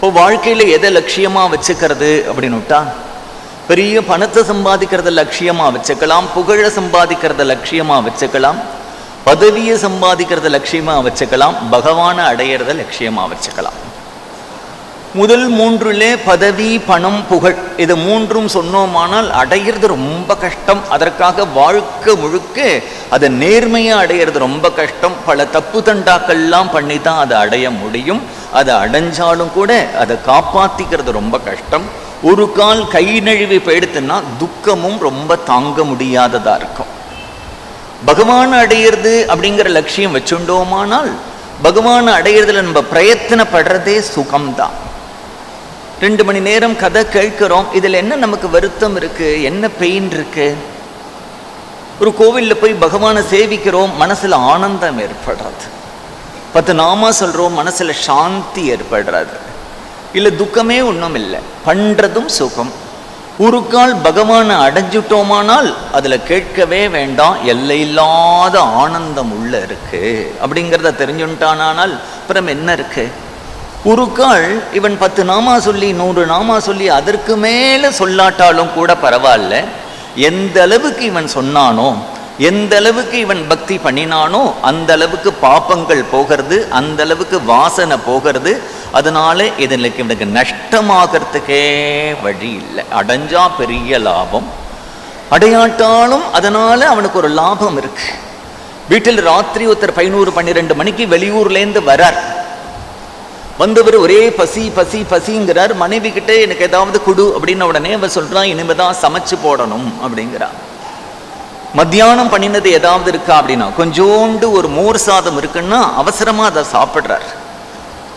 இப்போ வாழ்க்கையில எதை லட்சியமா வச்சுக்கிறது அப்படின்னுட்டா, பெரிய பணத்தை சம்பாதிக்கிறத லட்சியமா வச்சுக்கலாம், புகழ சம்பாதிக்கிறத லட்சியமா வச்சுக்கலாம், பதவியை சம்பாதிக்கிறத லட்சியமா வச்சுக்கலாம், பகவானை அடையிறத லட்சியமா வச்சுக்கலாம். முதல் மூன்றுலே பதவி, பணம், புகழ் இது மூன்றும் சொன்னோமானால் அடையிறது ரொம்ப கஷ்டம். அதற்காக வாழ்க்கை முழுக்க அதை நேர்மையா அடையிறது ரொம்ப கஷ்டம். பல தப்பு தண்டாக்கள்லாம் பண்ணி தான் அதை அடைய முடியும். அதை அடைஞ்சாலும் கூட அதை காப்பாத்திக்கிறது ரொம்ப கஷ்டம். ஒரு கால் கை நழுவி போயிடுத்துன்னா துக்கமும் ரொம்ப தாங்க முடியாததா இருக்கும். பகவான் அடையிறது அப்படிங்கிற லட்சியம் வச்சுட்டோமானால் பகவான் அடையிறதுல நம்ம பிரயத்தனப்படுறதே சுகம்தான். 2 மணி நேரம் கதை கேட்கிறோம், இதுல என்ன நமக்கு வருத்தம் இருக்கு, என்ன பெயின் இருக்கு? ஒரு கோவில்ல போய் பகவானை சேவிக்கிறோம், மனசுல ஆனந்தம் ஏற்படுறது. 10 நாமா சொல்றோம், மனசுல சாந்தி ஏற்படுறது. இல்ல துக்கமே ஒன்றும் இல்லை, பண்றதும் சுகம். ஒரு கால் பகவானை அடைஞ்சிட்டோமானால் அதுல கேட்கவே வேண்டாம், எல்லையில்லாத ஆனந்தம் உள்ள இருக்கு அப்படிங்கிறத தெரிஞ்சுட்டானால் அப்புறம் என்ன இருக்கு? ஒரு கால் இவன் 10 நாமா சொல்லி 100 நாமா சொல்லி அதற்கு மேல சொல்லாட்டாலும் கூட பரவாயில்ல, எந்த அளவுக்கு இவன் சொன்னானோ, எந்த அளவுக்கு இவன் பக்தி பண்ணினானோ அந்த அளவுக்கு பாப்பங்கள் போகிறது, அந்த அளவுக்கு வாசனை போகிறது. அதனால இதற்கு இவனுக்கு நஷ்டமாகறதுக்கே வழி இல்லை. அடைஞ்சா பெரிய லாபம், அடையாட்டாலும் அதனால அவனுக்கு ஒரு லாபம் இருக்கு. வீட்டில் ராத்திரி ஒருத்தர் 11-12 மணிக்கு வெளியூர்லேருந்து வரார். வந்தவர் ஒரே பசி பசி பசிங்கிறார். மனைவி கிட்ட எனக்கு ஏதாவது குடு அப்படின்ன உடனே அவர் சொல்றான், இனிமேதான் சமைச்சு போடணும் அப்படிங்கிறார். மத்தியானம் பண்ணினது ஏதாவது இருக்கா அப்படின்னா, கொஞ்சோண்டு ஒரு மோர் சாதம் இருக்குன்னா அவசரமா அதை சாப்பிட்றார்.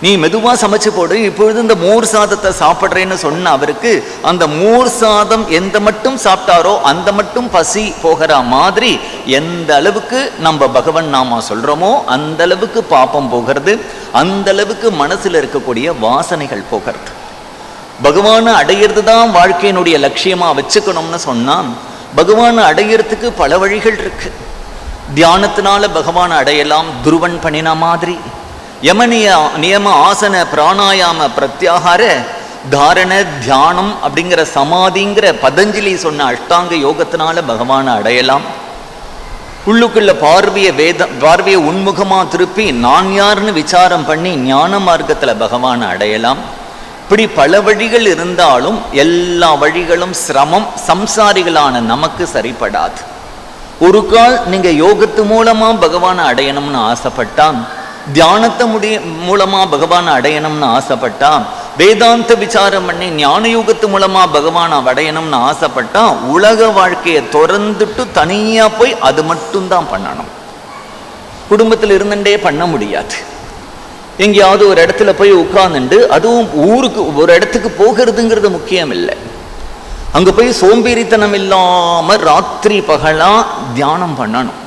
நீ மெதுவா சமைச்சு போடு, இப்பொழுது இந்த மோர் சாதத்தை சாப்பிட்றேன்னு சொன்ன அவருக்கு அந்த மோர் சாதம் எந்த மட்டும் சாப்பிட்டாரோ அந்த மட்டும் பசி போகிற மாதிரி எந்த அளவுக்கு நம்ம பகவன் நாமா சொல்றோமோ அந்த அளவுக்கு பாப்பம் போகிறது, அந்த அளவுக்கு மனசுல இருக்கக்கூடிய வாசனைகள் போகிறது. பகவானை அடையிறது தான் வாழ்க்கையினுடைய லட்சியமா வச்சுக்கணும்னு சொன்னா, பகவானை அடையிறதுக்கு பல வழிகள் இருக்கு. தியானத்தினால பகவானை அடையலாம், துருவன் பண்ணின மாதிரி. யமனிய நியம ஆசன பிராணாயாம பிரத்யாகார தாரண தியானம் அப்படிங்கிற சமாதிங்கிற பதஞ்சலி சொன்ன அஷ்டாங்க யோகத்தினால பகவானை அடையலாம். உள்ளுக்குள்ள பார்வையை உன்முகமா திருப்பி நான் யாருன்னு விசாரம் பண்ணி ஞான மார்க்கத்துல பகவானை அடையலாம். இப்படி பல வழிகள் இருந்தாலும் எல்லா வழிகளும் சிரமம், சம்சாரிகளான நமக்கு சரிப்படாது. ஒரு கால் நீங்க யோகத்து மூலமா பகவானை அடையணும்னு ஆசைப்பட்டா, தியானத்தை மூலமா பகவானை அடையணும்னு ஆசைப்பட்டா, வேதாந்த விசாரம் பண்ணி ஞான யோகத்து மூலமா பகவானை அடையணும்னு ஆசைப்பட்டா, உலக வாழ்க்கையை திறந்துட்டு தனியா போய் அது மட்டும்தான் பண்ணணும். குடும்பத்தில் இருந்துட்டே பண்ண முடியாது. எங்கேயாவது ஒரு இடத்துல போய் உட்கார்ந்துட்டு, அதுவும் ஊருக்கு ஒரு இடத்துக்கு போகிறதுங்கிறது முக்கியம் இல்லை, அங்க போய் சோம்பேறித்தனம் இல்லாம ராத்திரி பகலா தியானம் பண்ணணும்.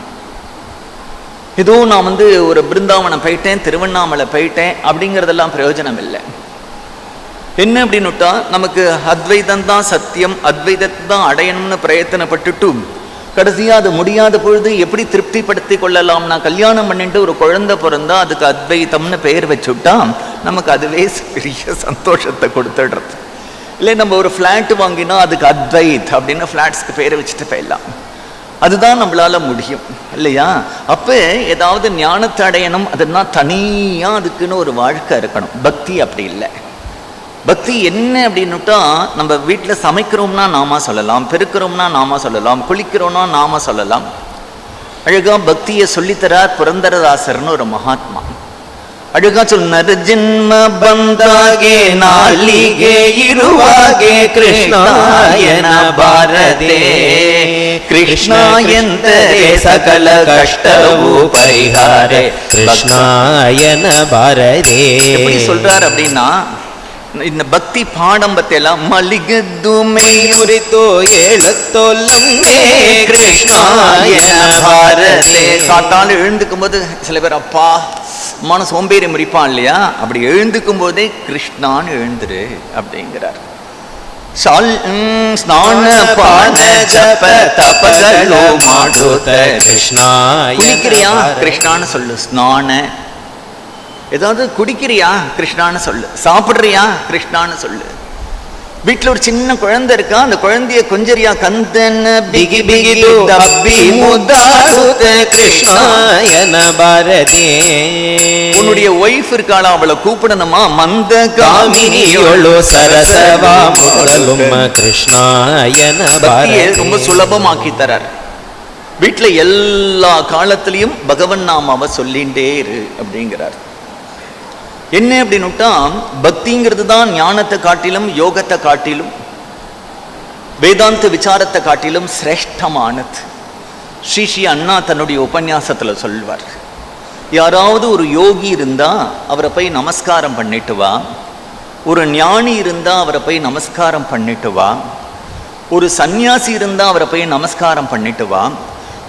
ஏதோ நான் ஒரு பிருந்தாவனம் போயிட்டேன், திருவண்ணாமலை போயிட்டேன் அப்படிங்கிறதெல்லாம் பிரயோஜனம் இல்லை. என்ன அப்படின்னுட்டா, நமக்கு அத்வைதம் தான் சத்தியம், அத்வைதத்தை தான் அடையணும்னு பிரயத்தனப்பட்டுட்டு கடைசியா அது முடியாத பொழுது எப்படி திருப்திப்படுத்தி கொள்ளலாம்னா, கல்யாணம் பண்ணிட்டு ஒரு குழந்தை பிறந்தா அதுக்கு அத்வைத்தம்னு பெயர் வச்சுட்டா நமக்கு அதுவே பெரிய சந்தோஷத்தை கொடுத்துடுறது. இல்லை நம்ம ஒரு ஃப்ளாட் வாங்கினா அதுக்கு அத்வைத் அப்படின்னு ஃப்ளாட்ஸ்க்கு பேரை வச்சுட்டு போயிடலாம். அதுதான் நம்மளால முடியும் இல்லையா? அப்ப ஏதாவது ஞானத்தை அடையணும், அதுனா தனியா அதுக்குன்னு ஒரு வாழ்க்கை இருக்கணும். பக்தி அப்படி இல்லை. பக்தி என்ன அப்படின்னுட்டா, நம்ம வீட்டில் சமைக்கிறோம்னா நாம சொல்லலாம், பெருக்கிறோம்னா நாம சொல்லலாம், குளிக்கிறோம்னா நாம சொல்லலாம். அழகா பக்தியை சொல்லித்தரார் புரந்தரதாசர்னு ஒரு மகாத்மா. ಅಡುಗ ಸುನ್ನರ ಜನ್ಮ ಬಂದಾಗೆ ನಾಲಿಗೆ ಇರುವಾಗೆ ಕೃಷ್ಣಾಯನ ಬಾರದೆ ಕೃಷ್ಣ ಎಂದರೆ ಸಕಲ ಕಷ್ಟವೂ ಪರಿಹಾರೆ ಕೃಷ್ಣಾಯನ ಬಾರದೆ. எப்படி சொல்றார் அப்படின்னா, இந்த பக்தி பாடம் பத்தியெல்லாம் மலிகದ್ದು மெய்யுரித்தோ ஏழத்தோல்லம்மே கிருஷ்ணாயன பாரதே. காத்தால எழுந்துக்கும் போது சில பேர் அப்பா மன சோம்பேறி முறிப்பான் இல்லையா, அப்படி எழுந்துக்கும் போதே கிருஷ்ணான்னு எழுந்துரு அப்படிங்கிறார். ಸ್ನಾನ ಪಾನ ಜಪ ತಪಗಳು ಮಾಡುತ್ತ ಕೃಷ್ಣ. ಕುಳಿக்கிறியா கிருஷ்ணான்னு சொல்லு. ஸ்நான ஏதாவது குடிக்கிறியா கிருஷ்ணான்னு சொல்லு, சாப்பிட்றியா கிருஷ்ணான்னு சொல்லு. வீட்டுல ஒரு சின்ன குழந்தை இருக்கா, அந்த குழந்தைய கொஞ்சரியா கந்தன் பிகி பிகி தப்பி முதாசுத கிருஷ்ணாயன பாரதி. உன்னுடைய ஒய்ஃப் இருக்காளா, அவளை கூப்பிடணுமா, மந்த காமினியோளோ சரசவா முதலும் கிருஷ்ணாயன பாரதி. ரொம்ப சுலபமாக்கி தரார். வீட்டுல எல்லா காலத்திலையும் பகவன் நாமாவை சொல்லிண்டே இரு அப்படிங்கிறார். என்ன அப்படின்னுட்டா, பக்திங்கிறது தான் ஞானத்தை காட்டிலும், யோகத்தை காட்டிலும், வேதாந்த விசாரத்தை காட்டிலும் சிரேஷ்டமானது. ஸ்ரீ அண்ணா தன்னுடைய உபன்யாசத்துல சொல்வார், யாராவது ஒரு யோகி இருந்தா அவரை போய் நமஸ்காரம் பண்ணிட்டு வா, ஒரு ஞானி இருந்தா அவரை போய் நமஸ்காரம் பண்ணிட்டு வா, ஒரு சந்நியாசி இருந்தா அவரை போய் நமஸ்காரம் பண்ணிட்டு வா,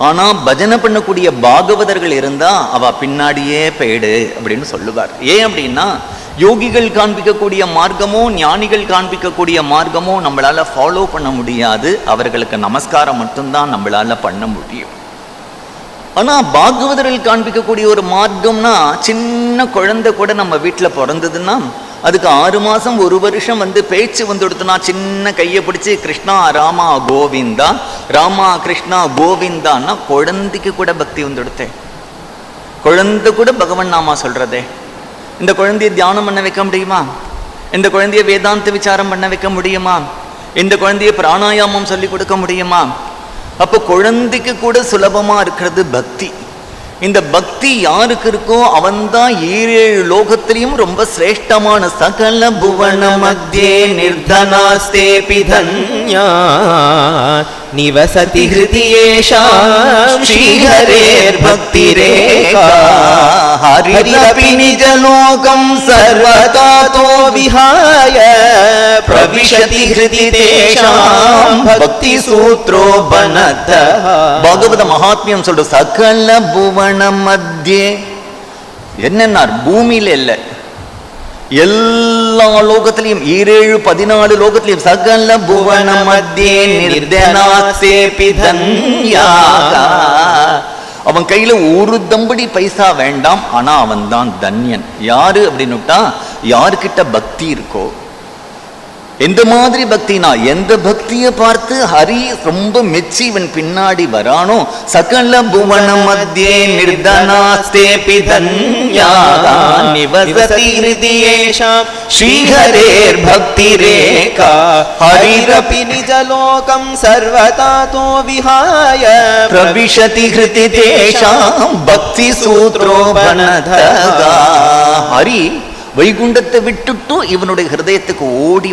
ஆனா பஜனை பண்ணக்கூடிய பாகவதர்கள் இருந்தா அவ பின்னாடியே போயிடு அப்படின்னு சொல்லுவார். ஏன் அப்படின்னா, யோகிகள் காண்பிக்கக்கூடிய மார்க்கமோ ஞானிகள் காண்பிக்கக்கூடிய மார்க்கமோ நம்மளால ஃபாலோ பண்ண முடியாது, அவர்களுக்கு நமஸ்காரம் மட்டும்தான் நம்மளால பண்ண முடியும். ஆனா பாகவதர்கள் காண்பிக்கக்கூடிய ஒரு மார்க்கம்னா, சின்ன குழந்தை கூட நம்ம வீட்டுல பிறந்ததுன்னா அதுக்கு 6 மாசம் 1 வருஷம் பேச்சு கொடுத்தனா, சின்ன கையை பிடிச்சி கிருஷ்ணா ராமா கோவிந்தா, ராமா கிருஷ்ணா கோவிந்தான்னா குழந்தைக்கு கூட பக்தி கொடுத்தேன். குழந்தை கூட பகவன் நாமா சொல்றதே. இந்த குழந்தைய தியானம் பண்ண வைக்க முடியுமா? இந்த குழந்தைய வேதாந்த விசாரம் பண்ண வைக்க முடியுமா? இந்த குழந்தைய பிராணாயாமம் சொல்லி கொடுக்க முடியுமா? அப்போ குழந்தைக்கு கூட சுலபமா இருக்கிறது பக்தி. இந்த பக்தி யாருக்கு இருக்கோ அவன்தான் 7 லோகத்திலையும் ரொம்ப சிரேஷ்டமான. சகல புவன மத்தியே நிர்தனாஸ்தே பிதன்யா நிவசதி ஹிருதியேஷாம் ஸ்ரீஹரேர் பக்திரேகா ஹரிரபி நிஜலோகம் சர்வதாதோ விஹாய பிரவிஷதி ஹிருதிதேஷாம் பக்தி சூத்ரோ பனதஹ. பாகவத மகாத்மியம் சொல்ற சகல புவன மத்தியே என்னன்னார், பூமியில இல்ல, எல்லா லோகத்திலையும் 7 14 லோகத்திலையும் சகல புவன மத்தியே நிர்தனாஸ்தே பிதன்யா. அவன் கையில ஒரு தம்படி பைசா வேண்டாம், ஆனா அவன் தான் தன்யன். யாரு அப்படின்னுட்டா, யாருக்கிட்ட பக்தி இருக்கோ. எந்த மாதிரி பக்தினா, எந்த பக்தியை பார்த்து ஹரி ரொம்ப மெச்சி இவன் பின்னாடி வரானோ, சகல புவன மத்தியே நிர்தனாஸ்தே பிதன்யா நிவசதி ஹிருதியேஷாம் ஸ்ரீஹரேர் பக்திரேகா ஹரிரபி நிஜலோகம் சர்வதாதோ விஹாய பிரவிஷதி ஹிருதிதேஷாம் பக்தி சூத்ரோ பனதஹ. ஹரி வைகுண்டத்தை விட்டுட்டு இவனுடைய ஹிருதயத்துக்கு ஓடி